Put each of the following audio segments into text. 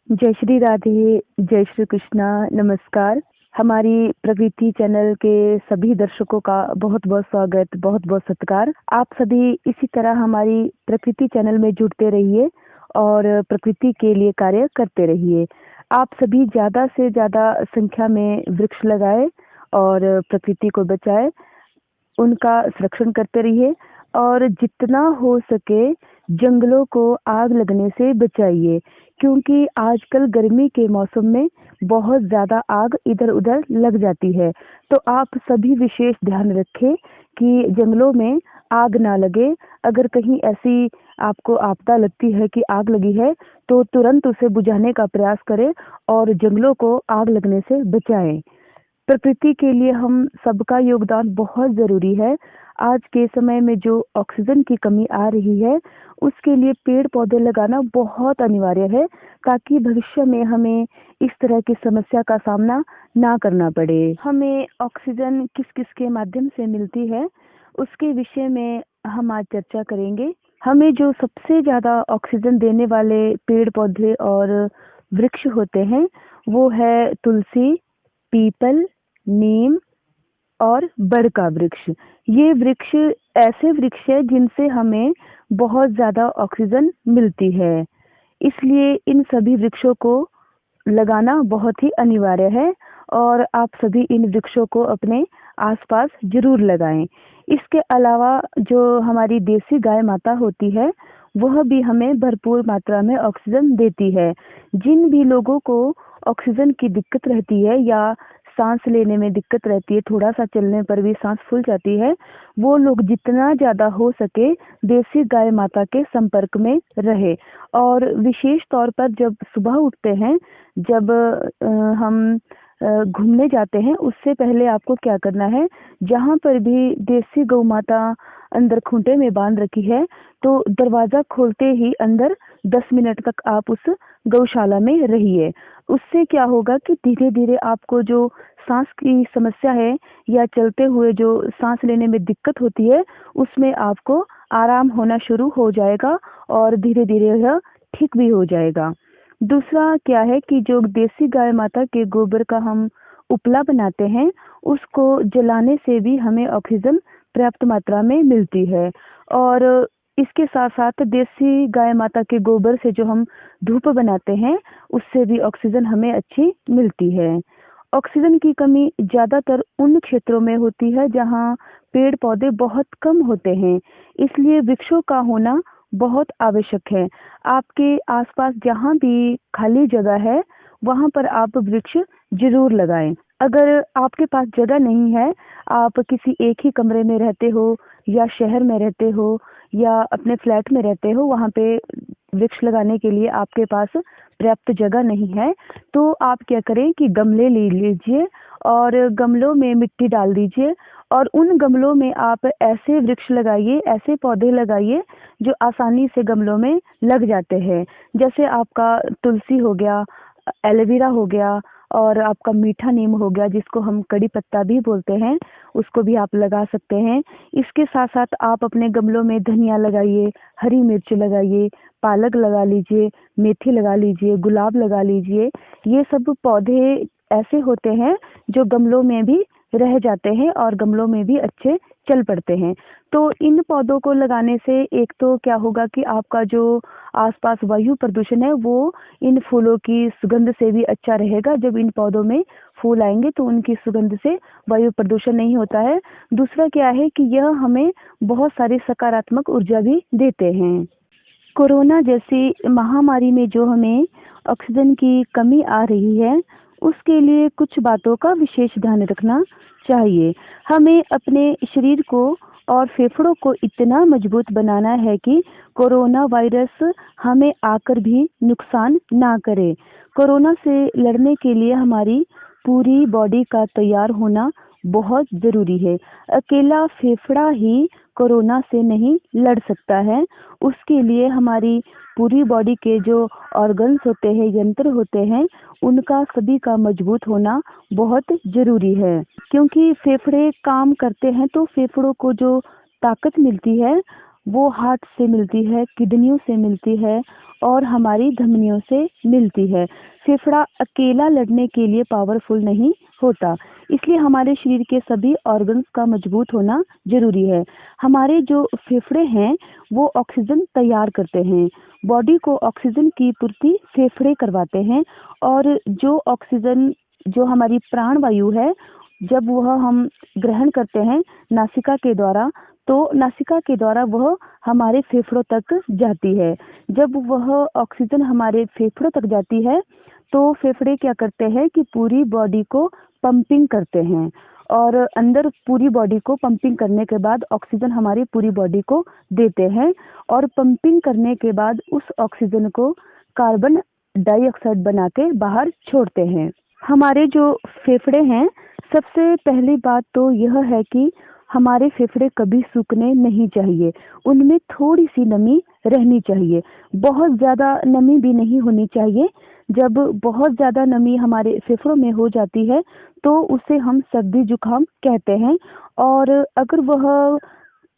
जय श्री राधे, जय श्री कृष्णा, नमस्कार। हमारी प्रकृति चैनल के सभी दर्शकों का बहुत बहुत स्वागत, बहुत बहुत सत्कार। आप सभी इसी तरह हमारी प्रकृति चैनल में जुड़ते रहिए और प्रकृति के लिए कार्य करते रहिए। आप सभी ज़्यादा से ज़्यादा संख्या में वृक्ष लगाएं और प्रकृति को बचाएं, उनका संरक्षण करते रहिए और जितना हो सके जंगलों को आग लगने से बचाइए, क्योंकि आजकल गर्मी के मौसम में बहुत ज़्यादा आग इधर उधर लग जाती है। तो आप सभी विशेष ध्यान रखें कि जंगलों में आग ना लगे। अगर कहीं ऐसी आपको आपदा लगती है कि आग लगी है तो तुरंत उसे बुझाने का प्रयास करें और जंगलों को आग लगने से बचाएं। प्रकृति के लिए हम सबका योगदान बहुत ज़रूरी है। आज के समय में जो ऑक्सीजन की कमी आ रही है, उसके लिए पेड़ पौधे लगाना बहुत अनिवार्य है, ताकि भविष्य में हमें इस तरह की समस्या का सामना ना करना पड़े। हमें ऑक्सीजन किस किस के माध्यम से मिलती है, उसके विषय में हम आज चर्चा करेंगे। हमें जो सबसे ज़्यादा ऑक्सीजन देने वाले पेड़ पौधे और वृक्ष होते हैं, वो है तुलसी, पीपल, नीम और बड़ का वृक्ष। ये वृक्ष ऐसे वृक्ष है जिनसे हमें बहुत ज़्यादा ऑक्सीजन मिलती है, इसलिए इन सभी वृक्षों को लगाना बहुत ही अनिवार्य है और आप सभी इन वृक्षों को अपने आसपास जरूर लगाएं। इसके अलावा जो हमारी देसी गाय माता होती है, वह भी हमें भरपूर मात्रा में ऑक्सीजन देती है। जिन भी लोगों को ऑक्सीजन की दिक्कत रहती है या सांस लेने में दिक्कत रहती है, थोड़ा सा चलने पर भी सांस फूल जाती है, वो लोग जितना ज़्यादा हो सके देसी गाय माता के संपर्क में रहे। और विशेष तौर पर जब सुबह उठते हैं, जब हम घूमने जाते हैं, उससे पहले आपको क्या करना है, जहाँ पर भी देसी गौ माता अंदर खूंटे में बांध रखी है, तो दरवाज़ा खोलते ही अंदर 10 मिनट तक आप उस गौशाला में रहिए। उससे क्या होगा कि धीरे धीरे आपको जो सांस की समस्या है या चलते हुए जो सांस लेने में दिक्कत होती है, उसमें आपको आराम होना शुरू हो जाएगा और धीरे धीरे यह ठीक भी हो जाएगा। दूसरा क्या है कि जो देसी गाय माता के गोबर का हम उपला बनाते हैं, उसको जलाने से भी हमें ऑक्सीजन पर्याप्त मात्रा में मिलती है। और इसके साथ साथ देसी गाय माता के गोबर से जो हम धूप बनाते हैं, उससे भी ऑक्सीजन हमें अच्छी मिलती है। ऑक्सीजन की कमी ज़्यादातर उन क्षेत्रों में होती है जहाँ पेड़ पौधे बहुत कम होते हैं, इसलिए वृक्षों का होना बहुत आवश्यक है। आपके आसपास जहाँ भी खाली जगह है, वहाँ पर आप वृक्ष जरूर लगाएं। अगर आपके पास जगह नहीं है, आप किसी एक ही कमरे में रहते हो या शहर में रहते हो या अपने फ्लैट में रहते हो, वहाँ पे वृक्ष लगाने के लिए आपके पास पर्याप्त जगह नहीं है, तो आप क्या करें कि गमले ले लीजिए और गमलों में मिट्टी डाल दीजिए और उन गमलों में आप ऐसे वृक्ष लगाइए, ऐसे पौधे लगाइए जो आसानी से गमलों में लग जाते हैं। जैसे आपका तुलसी हो गया, एलोवेरा हो गया और आपका मीठा नीम हो गया, जिसको हम कड़ी पत्ता भी बोलते हैं, उसको भी आप लगा सकते हैं। इसके साथ साथ आप अपने गमलों में धनिया लगाइए, हरी मिर्च लगाइए, पालक लगा लीजिए, मेथी लगा लीजिए, गुलाब लगा लीजिए। ये सब पौधे ऐसे होते हैं जो गमलों में भी रह जाते हैं और गमलों में भी अच्छे चल पड़ते हैं। तो इन पौधों को लगाने से एक तो क्या होगा कि आपका जो आसपास वायु प्रदूषण है, वो इन फूलों की सुगंध से भी अच्छा रहेगा। जब इन पौधों में फूल आएंगे तो उनकी सुगंध से वायु प्रदूषण नहीं होता है। दूसरा क्या है कि यह हमें बहुत सारी सकारात्मक ऊर्जा भी देते हैं। कोरोना जैसी महामारी में जो हमें ऑक्सीजन की कमी आ रही है, उसके लिए कुछ बातों का विशेष ध्यान रखना चाहिए। हमें अपने शरीर को और फेफड़ों को इतना मजबूत बनाना है कि कोरोना वायरस हमें आकर भी नुकसान ना करे। कोरोना से लड़ने के लिए हमारी पूरी बॉडी का तैयार होना बहुत ज़रूरी है। अकेला फेफड़ा ही कोरोना से नहीं लड़ सकता है, उसके लिए हमारी पूरी बॉडी के जो ऑर्गन्स होते हैं, यंत्र होते हैं, उनका सभी का मजबूत होना बहुत ज़रूरी है। क्योंकि फेफड़े काम करते हैं तो फेफड़ों को जो ताकत मिलती है वो हार्ट से मिलती है, किडनियों से मिलती है और हमारी धमनियों से मिलती है। फेफड़ा अकेला लड़ने के लिए पावरफुल नहीं होता, इसलिए हमारे शरीर के सभी ऑर्गन्स का मजबूत होना जरूरी है। हमारे जो फेफड़े हैं वो ऑक्सीजन तैयार करते हैं, बॉडी को ऑक्सीजन की पूर्ति फेफड़े करवाते हैं। और जो ऑक्सीजन, जो हमारी प्राण वायु है, जब वह हम ग्रहण करते हैं नासिका के द्वारा, तो नासिका के द्वारा वह हमारे फेफड़ों तक जाती है। जब वह ऑक्सीजन हमारे फेफड़ों तक जाती है तो फेफड़े क्या करते हैं कि पूरी बॉडी को पंपिंग करते हैं, और अंदर पूरी बॉडी को पंपिंग करने के बाद ऑक्सीजन हमारी पूरी बॉडी को देते हैं, और पंपिंग करने के बाद उस ऑक्सीजन को कार्बन डाइऑक्साइड बना के बाहर छोड़ते हैं। हमारे जो फेफड़े हैं, सबसे पहली बात तो यह है कि हमारे फेफड़े कभी सूखने नहीं चाहिए, उनमें थोड़ी सी नमी रहनी चाहिए, बहुत ज़्यादा नमी भी नहीं होनी चाहिए। जब बहुत ज़्यादा नमी हमारे फेफड़ों में हो जाती है तो उसे हम सर्दी जुकाम कहते हैं, और अगर वह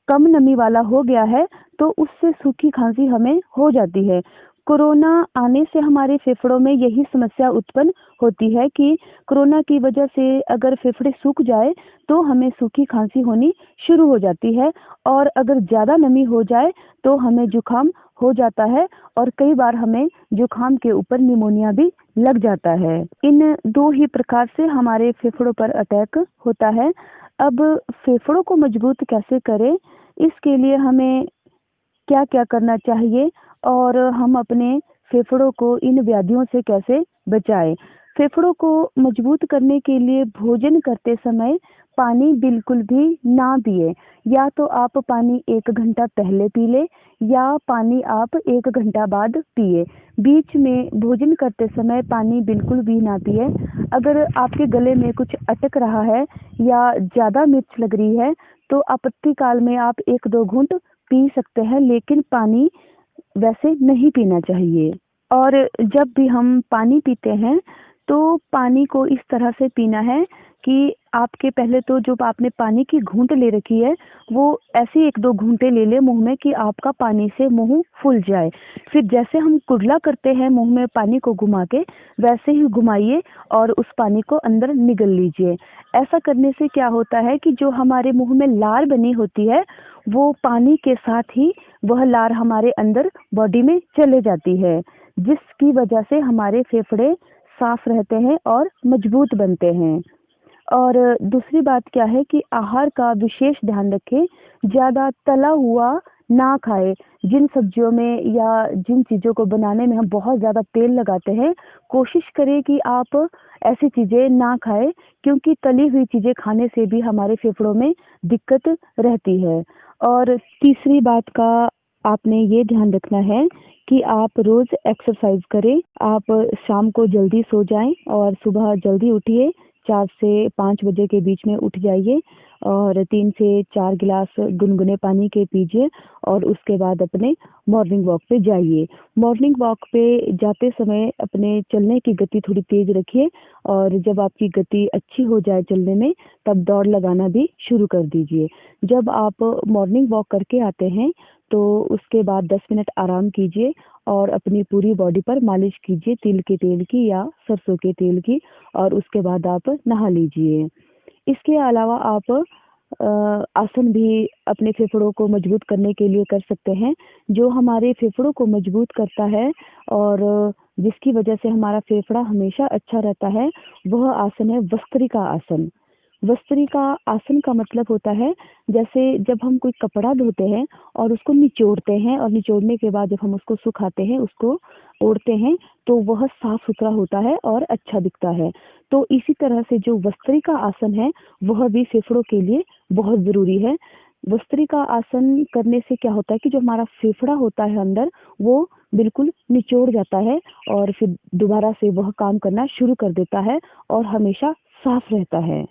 कम नमी वाला हो गया है तो उससे सूखी खांसी हमें हो जाती है। कोरोना आने से हमारे फेफड़ों में यही समस्या उत्पन्न होती है कि कोरोना की वजह से अगर फेफड़े सूख जाए तो हमें सूखी खांसी होनी शुरू हो जाती है, और अगर ज़्यादा नमी हो जाए तो हमें जुकाम हो जाता है, और कई बार हमें जुकाम के ऊपर निमोनिया भी लग जाता है। इन दो ही प्रकार से हमारे फेफड़ों पर अटैक होता है। अब फेफड़ों को मजबूत कैसे करें, इसके लिए हमें क्या क्या करना चाहिए, और हम अपने फेफड़ों को इन व्याधियों से कैसे बचाएं। फेफड़ों को मजबूत करने के लिए भोजन करते समय पानी बिल्कुल भी ना पिए, या तो आप पानी 1 घंटा पहले पी ले या पानी आप 1 घंटा बाद पिए। बीच में भोजन करते समय पानी बिल्कुल भी ना पिए। अगर आपके गले में कुछ अटक रहा है या ज़्यादा मिर्च लग रही है तो आपातकाल में आप 1-2 घूंट पी सकते हैं, लेकिन पानी वैसे नहीं पीना चाहिए। और जब भी हम पानी पीते हैं तो पानी को इस तरह से पीना है कि आपके पहले तो जो आपने पानी की घूंट ले रखी है वो ऐसे 1-2 घूंटे ले ले मुंह में कि आपका पानी से मुंह फूल जाए। फिर जैसे हम कुर्ला करते हैं मुंह में पानी को घुमा के, वैसे ही घुमाइए और उस पानी को अंदर निगल लीजिए। ऐसा करने से क्या होता है कि जो हमारे मुंह में लार बनी होती है वो पानी के साथ ही वह लार हमारे अंदर बॉडी में चले जाती है, जिसकी वजह से हमारे फेफड़े साफ रहते हैं और मजबूत बनते हैं। और दूसरी बात क्या है कि आहार का विशेष ध्यान रखें, ज़्यादा तला हुआ ना खाएं। जिन सब्जियों में या जिन चीज़ों को बनाने में हम बहुत ज़्यादा तेल लगाते हैं, कोशिश करें कि आप ऐसी चीज़ें ना खाएं, क्योंकि तली हुई चीज़ें खाने से भी हमारे फेफड़ों में दिक्कत रहती है। और तीसरी बात का आपने ये ध्यान रखना है कि आप रोज़ एक्सरसाइज करें। आप शाम को जल्दी सो जाएं और सुबह जल्दी उठिए, 4 से 5 बजे के बीच में उठ जाइए और 3 से 4 गिलास गुनगुने पानी के पीजिए, और उसके बाद अपने मॉर्निंग वॉक पे जाइए। मॉर्निंग वॉक पे जाते समय अपने चलने की गति थोड़ी तेज़ रखिए, और जब आपकी गति अच्छी हो जाए चलने में तब दौड़ लगाना भी शुरू कर दीजिए। जब आप मॉर्निंग वॉक करके आते हैं तो उसके बाद 10 मिनट आराम कीजिए और अपनी पूरी बॉडी पर मालिश कीजिए तिल के तेल की या सरसों के तेल की, और उसके बाद आप नहा लीजिए। इसके अलावा आप आसन भी अपने फेफड़ों को मजबूत करने के लिए कर सकते हैं। जो हमारे फेफड़ों को मजबूत करता है और जिसकी वजह से हमारा फेफड़ा हमेशा अच्छा रहता है, वह आसन है वस्त्रिका आसन। वस्त्रिका आसन का मतलब होता है, जैसे जब हम कोई कपड़ा धोते हैं और उसको निचोड़ते हैं, और निचोड़ने के बाद जब हम उसको सुखाते हैं, उसको ओढ़ते हैं, तो वह साफ सुथरा होता है और अच्छा दिखता है। तो इसी तरह से जो वस्त्रिका आसन है वह भी फेफड़ों के लिए बहुत ज़रूरी है। वस्त्रिका आसन करने से क्या होता है कि जो हमारा फेफड़ा होता है अंदर, वो बिल्कुल निचोड़ जाता है और फिर दोबारा से वह काम करना शुरू कर देता है और हमेशा साफ रहता है।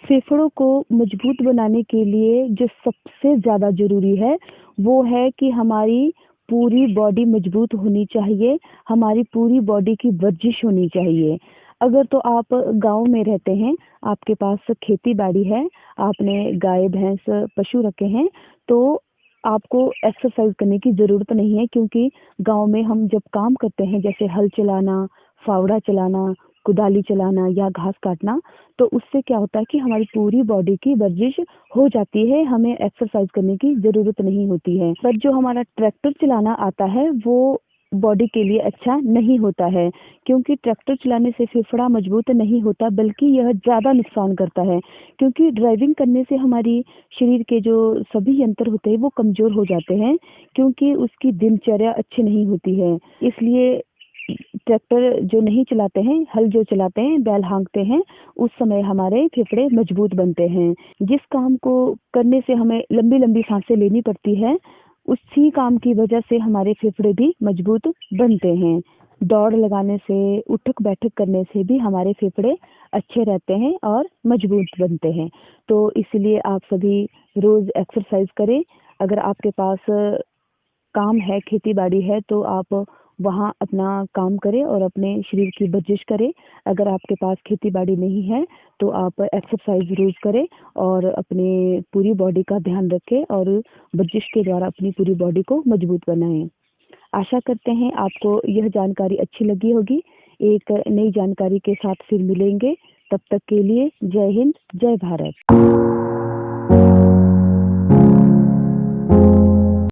फेफड़ों को मजबूत बनाने के लिए जो सबसे ज़्यादा ज़रूरी है वो है कि हमारी पूरी बॉडी मजबूत होनी चाहिए, हमारी पूरी बॉडी की वर्जिश होनी चाहिए। अगर तो आप गांव में रहते हैं, आपके पास खेती बाड़ी है, आपने गाय भैंस पशु रखे हैं, तो आपको एक्सरसाइज करने की ज़रूरत नहीं है, क्योंकि गांव में हम जब काम करते हैं, जैसे हल चलाना, फावड़ा चलाना, कुदाली चलाना या घास काटना, तो उससे क्या होता है कि हमारी पूरी बॉडी की वर्जिश हो जाती है, हमें एक्सरसाइज करने की ज़रूरत नहीं होती है। पर जो हमारा ट्रैक्टर चलाना आता है वो बॉडी के लिए अच्छा नहीं होता है, क्योंकि ट्रैक्टर चलाने से फेफड़ा मजबूत नहीं होता, बल्कि यह ज़्यादा नुकसान करता है। क्योंकि ड्राइविंग करने से हमारी शरीर के जो सभी यंत्र होते हैं वो कमज़ोर हो जाते हैं, क्योंकि उसकी दिनचर्या अच्छी नहीं होती है। इसलिए ट्रैक्टर जो नहीं चलाते हैं, हल जो चलाते हैं, बैल हाँकते हैं, उस समय हमारे फेफड़े मजबूत बनते हैं। जिस काम को करने से हमें लंबी लंबी सांसें लेनी पड़ती है, उसी काम की वजह से हमारे फेफड़े भी मजबूत बनते हैं। दौड़ लगाने से, उठक बैठक करने से भी हमारे फेफड़े अच्छे रहते हैं और मजबूत बनते हैं। तो इसलिए आप सभी रोज एक्सरसाइज करें। अगर आपके पास काम है, खेती बाड़ी है, तो आप वहाँ अपना काम करें और अपने शरीर की वर्जिश करें। अगर आपके पास खेती बाड़ी नहीं है तो आप एक्सरसाइज रोज करें और अपने पूरी बॉडी का ध्यान रखें और वर्जिश के द्वारा अपनी पूरी बॉडी को मजबूत बनाएं। आशा करते हैं आपको यह जानकारी अच्छी लगी होगी। एक नई जानकारी के साथ फिर मिलेंगे। तब तक के लिए जय हिंद, जय भारत।